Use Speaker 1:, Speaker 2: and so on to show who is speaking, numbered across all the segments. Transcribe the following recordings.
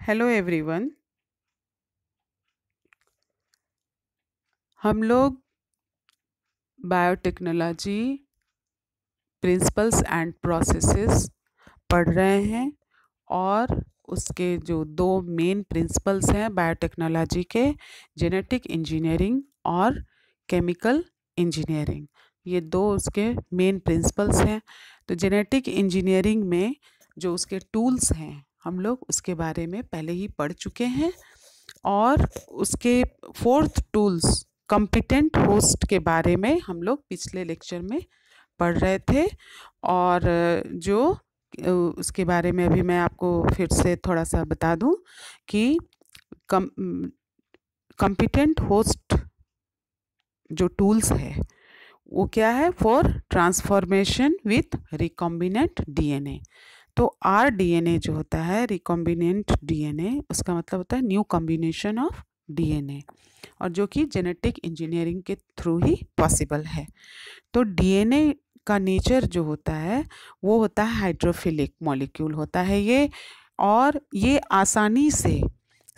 Speaker 1: Hello everyone. हम लोग biotechnology principles and processes पढ़ रहे हैं और उसके जो दो मेन प्रिंसिपल्स हैं बायोटेक्नोलॉजी के, जेनेटिक इंजीनियरिंग और केमिकल इंजीनियरिंग, ये दो उसके मेन प्रिंसिपल्स हैं। तो जेनेटिक इंजीनियरिंग में जो उसके टूल्स हैं हम लोग उसके बारे में पहले ही पढ़ चुके हैं और उसके फोर्थ टूल्स कॉम्पिटेंट होस्ट के बारे में हम लोग पिछले लेक्चर में पढ़ रहे थे। और जो उसके बारे में अभी मैं आपको फिर से थोड़ा सा बता दूं कि कॉम्पिटेंट होस्ट जो टूल्स है वो क्या है, for transformation with recombinant DNA. तो आरडीएनए जो होता है रिकॉम्बिनेंट डीएनए, उसका मतलब होता है न्यू कॉम्बिनेशन ऑफ डीएनए, और जो कि जेनेटिक इंजीनियरिंग के थ्रू ही पॉसिबल है। तो डीएनए का नेचर जो होता है वो होता है हाइड्रोफिलिक मॉलिक्यूल होता है ये, और ये आसानी से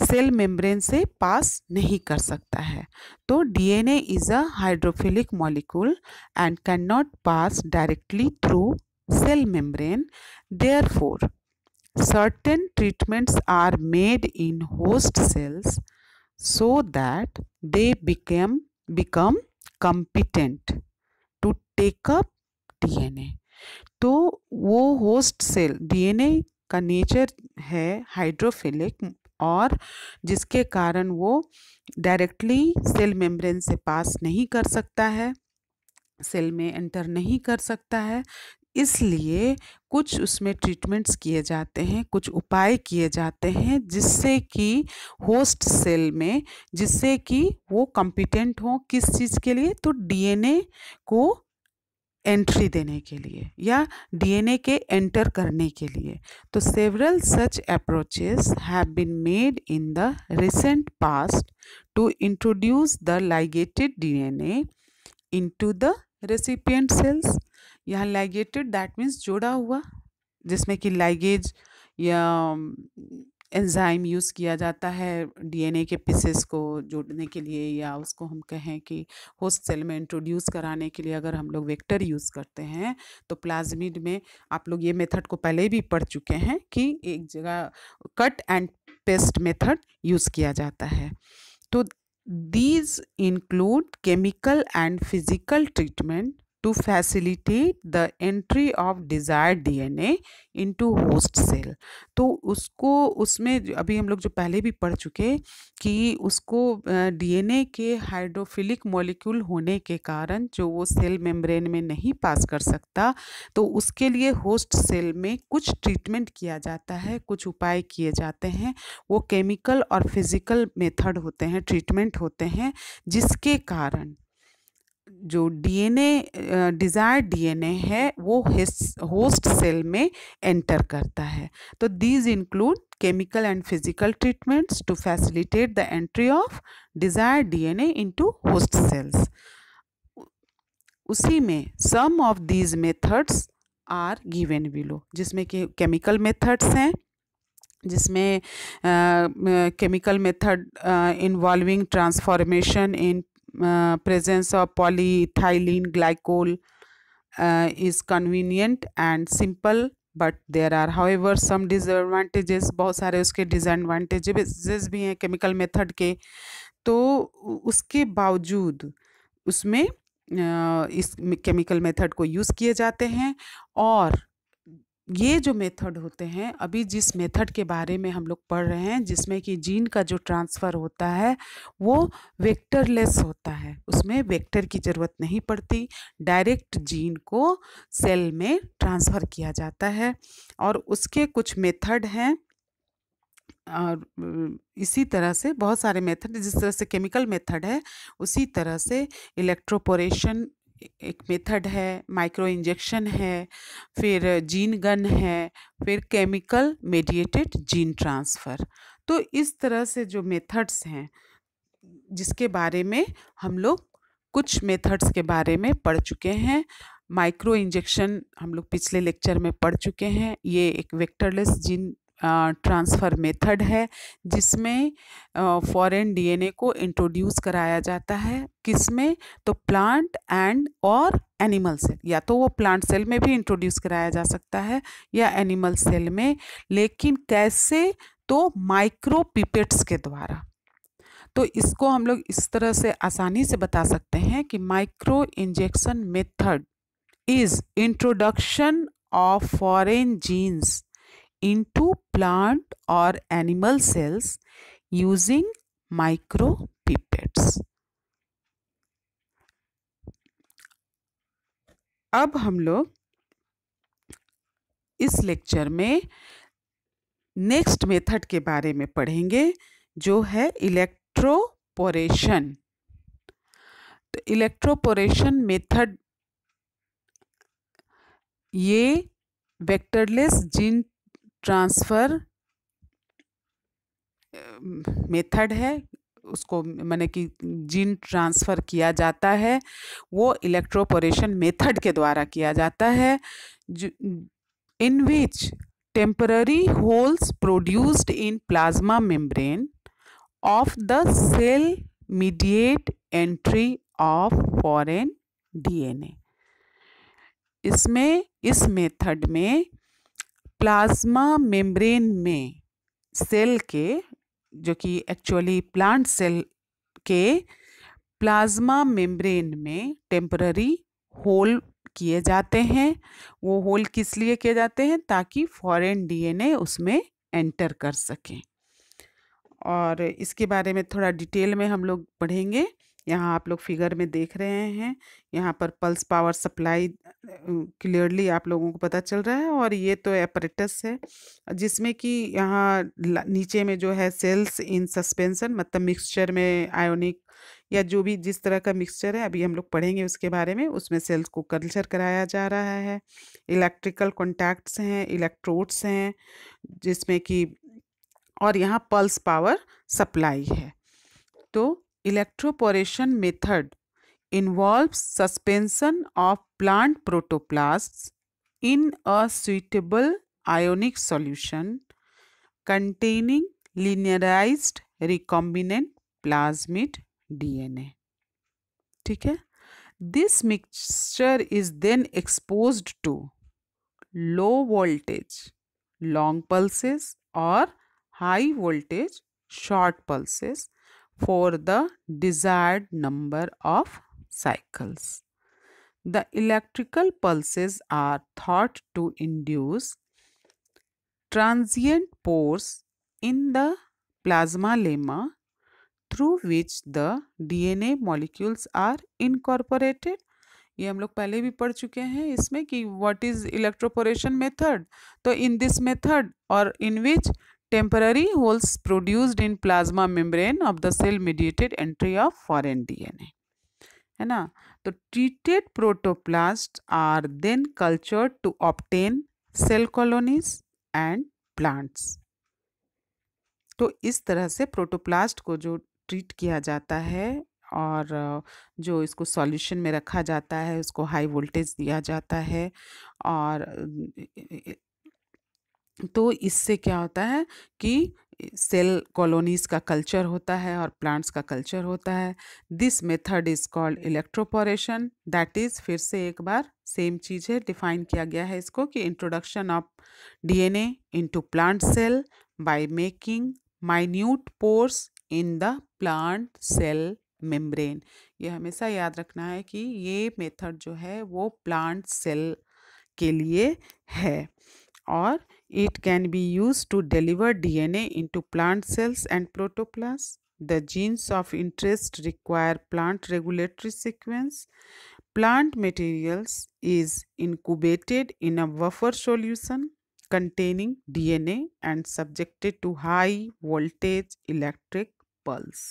Speaker 1: सेल मेम्ब्रेन से पास नहीं कर सकता है। तो DNA is a hydrophilic molecule and can not pass directly through cell membrane. Therefore, certain treatments are made in host cells so that they become competent to take up DNA. तो वो host cell DNA का nature है hydrophilic, और जिसके कारण वो directly cell membrane से पास नहीं कर सकता है, सेल में एंटर नहीं कर सकता है। इसलिए कुछ उसमें ट्रीटमेंट्स किए जाते हैं, कुछ उपाय किए जाते हैं जिससे कि होस्ट सेल में, जिससे कि वो कॉम्पिटेंट हो किस चीज़ के लिए, तो डीएनए को एंट्री देने के लिए या डीएनए के एंटर करने के लिए। तो several such approaches have been made in the recent past to introduce the ligated DNA into the recipient cells. यहाँ लाइगेटेड दैट मीन्स जोड़ा हुआ, जिसमें कि लाइगेज या एंजाइम यूज़ किया जाता है डीएनए के पीसेस को जोड़ने के लिए, या उसको हम कहें कि होस्ट सेल में इंट्रोड्यूस कराने के लिए अगर हम लोग वेक्टर यूज़ करते हैं। तो प्लाज्मिड में आप लोग ये मेथड को पहले भी पढ़ चुके हैं कि एक जगह cut and paste method use किया जाता है। तो these include chemical and physical treatment to facilitate the entry of desired DNA into host cell। तो उसको उसमें अभी हम लोग जो पहले भी पढ़ चुके कि उसको डीएनए के हाइड्रोफिलिक मॉलिक्यूल होने के कारण जो वो सेल मेम्ब्रेन में नहीं पास कर सकता, तो उसके लिए होस्ट सेल में कुछ ट्रीटमेंट किया जाता है, कुछ उपाय किए जाते हैं। वो केमिकल और फिजिकल मेथड होते हैं, ट्रीटमेंट होते हैं, जिसके कारण जो डीएनए डिज़ायर्ड डीएनए है वो होस्ट सेल में एंटर करता है। तो these include chemical and physical treatments to facilitate the entry of desired DNA into host cells. उसी में some of these methods are given below, जिसमें कि केमिकल मेथड्स हैं, जिसमें chemical method involving transformation in presence of polyethylene glycol is convenient and simple, but there are however some disadvantages। बहुत सारे उसके disadvantages भी हैं केमिकल मेथड के। तो उसके बावजूद उसमें इस केमिकल मेथड को यूज़ किए जाते हैं। और ये जो मेथड होते हैं, अभी जिस मेथड के बारे में हम लोग पढ़ रहे हैं, जिसमें कि जीन का जो ट्रांसफ़र होता है वो वेक्टरलेस होता है, उसमें वेक्टर की ज़रूरत नहीं पड़ती, डायरेक्ट जीन को सेल में ट्रांसफ़र किया जाता है। और उसके कुछ मेथड हैं, और इसी तरह से बहुत सारे मेथड, जिस तरह से केमिकल मेथड है उसी तरह से इलेक्ट्रोपोरेशन एक मेथड है, माइक्रो इंजेक्शन है, फिर जीन गन है, फिर केमिकल मेडिएटेड जीन ट्रांसफ़र। तो इस तरह से जो मेथड्स हैं जिसके बारे में हम लोग कुछ मेथड्स के बारे में पढ़ चुके हैं। माइक्रो इंजेक्शन हम लोग पिछले लेक्चर में पढ़ चुके हैं, ये एक वेक्टरलेस जीन ट्रांसफ़र मेथड है जिसमें फॉरेन डीएनए को इंट्रोड्यूस कराया जाता है। किसमें? तो प्लांट एंड और एनिमल सेल, या तो वो प्लांट सेल में भी इंट्रोड्यूस कराया जा सकता है या एनिमल सेल में। लेकिन कैसे? तो माइक्रो पिपेट्स के द्वारा। तो इसको हम लोग इस तरह से आसानी से बता सकते हैं कि micro injection method is introduction of foreign genes into plant or animal cells using micropipettes। अब हम लोग इस लेक्चर में नेक्स्ट मेथड के बारे में पढ़ेंगे जो है इलेक्ट्रोपोरेशन। तो इलेक्ट्रोपोरेशन मेथड ये वेक्टरलेस जीन ट्रांसफ़र मेथड है, उसको मैंने कि जीन ट्रांसफ़र किया जाता है वो इलेक्ट्रोपोरेशन मेथड के द्वारा किया जाता है, in which temporary holes produced in plasma membrane of the cell mediate entry of foreign DNA. इसमें इस मेथड में प्लाज्मा मेम्ब्रेन में सेल के, जो कि एक्चुअली प्लांट सेल के प्लाज्मा मेम्ब्रेन में टेम्पररी होल किए जाते हैं। वो होल किस लिए किए जाते हैं? ताकि फॉरेन डीएनए उसमें एंटर कर सकें। और इसके बारे में थोड़ा डिटेल में हम लोग पढ़ेंगे। यहाँ आप लोग फिगर में देख रहे हैं, यहाँ पर पल्स पावर सप्लाई क्लियरली आप लोगों को पता चल रहा है। और ये तो एपरेटस है जिसमें कि यहाँ नीचे में जो है सेल्स इन सस्पेंशन, मतलब मिक्सचर में आयोनिक या जो भी जिस तरह का मिक्सचर है अभी हम लोग पढ़ेंगे उसके बारे में, उसमें सेल्स को कल्चर कराया जा रहा है। इलेक्ट्रिकल कॉन्टैक्ट्स हैं, इलेक्ट्रोड्स हैं जिसमें कि, और यहाँ पल्स पावर सप्लाई है। तो electroporation method involves suspension of plant protoplasts in a suitable ionic solution containing linearized recombinant plasmid DNA। ठीक है। This mixture is then exposed to low voltage long pulses or high voltage short pulses for the desired number of cycles. The electrical pulses are thought to induce transient pores in the plasma lemma through which the DNA molecules are incorporated। ये हम लोग पहले भी पढ़ चुके हैं इसमें कि व्हाट इज इलेक्ट्रोपोरेशन मेथड। तो इन दिस मेथड और इन विच temporary holes produced in plasma membrane of the cell mediated entry of foreign DNA, है ना। तो treated protoplasts are then cultured to obtain cell colonies and plants। तो इस तरह से protoplast को जो ट्रीट किया जाता है और जो इसको सॉल्यूशन में रखा जाता है उसको हाई वोल्टेज दिया जाता है। और तो इससे क्या होता है कि सेल कॉलोनीज का कल्चर होता है और प्लांट्स का कल्चर होता है। This method is called electroporation. That is, फिर से एक बार सेम चीज़ है, डिफाइन किया गया है इसको कि introduction of DNA into plant cell by making minute pores in the plant cell membrane. ये हमेशा याद रखना है कि ये मेथड जो है वो प्लांट सेल के लिए है। और it can be used to deliver DNA into plant cells and protoplasts. The genes of interest require plant regulatory sequence. Plant materials is incubated in a buffer solution containing DNA and subjected to high voltage electric pulse।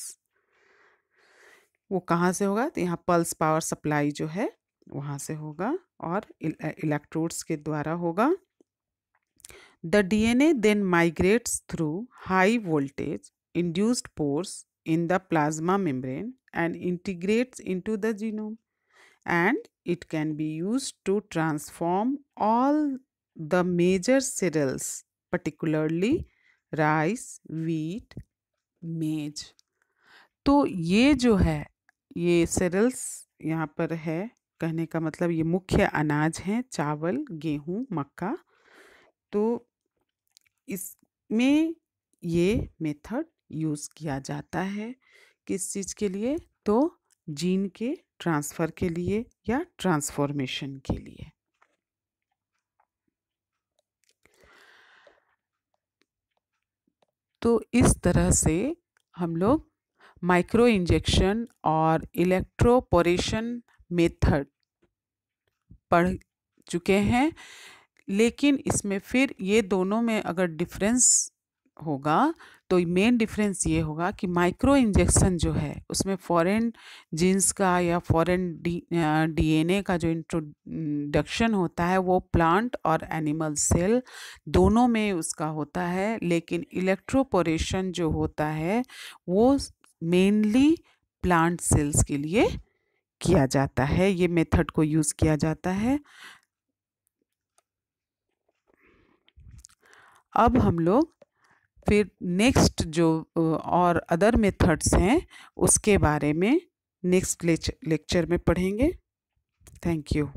Speaker 1: वो कहाँ से होगा? तो यहाँ pulse power supply जो है वहाँ से होगा और इलेक्ट्रोड्स के द्वारा होगा। The DNA then migrates through high voltage induced pores in the plasma membrane and integrates into the genome, and it can be used to transform all the major cells particularly rice, wheat, मेज। तो ये जो है, ये सेरेल्स यहाँ पर है, कहने का मतलब ये मुख्य अनाज हैं, चावल, गेहूँ, मक्का। तो इसमें ये मेथड यूज़ किया जाता है किस चीज़ के लिए? तो जीन के ट्रांसफ़र के लिए या ट्रांसफॉर्मेशन के लिए। तो इस तरह से हम लोग माइक्रो इंजेक्शन और इलेक्ट्रोपोरेशन मेथड पढ़ चुके हैं। लेकिन इसमें फिर ये दोनों में अगर डिफरेंस होगा तो मेन डिफरेंस ये होगा कि माइक्रो इंजेक्शन जो है उसमें फॉरेन जीन्स का या फॉरेन डीएनए का जो इंट्रोडक्शन होता है वो प्लांट और एनिमल सेल दोनों में उसका होता है। लेकिन इलेक्ट्रोपोरेशन जो होता है वो मेनली प्लांट सेल्स के लिए किया जाता है, ये मेथड को यूज़ किया जाता है। अब हम लोग फिर नेक्स्ट जो और अदर मेथड्स हैं उसके बारे में नेक्स्ट लेक्चर में पढ़ेंगे। Thank you.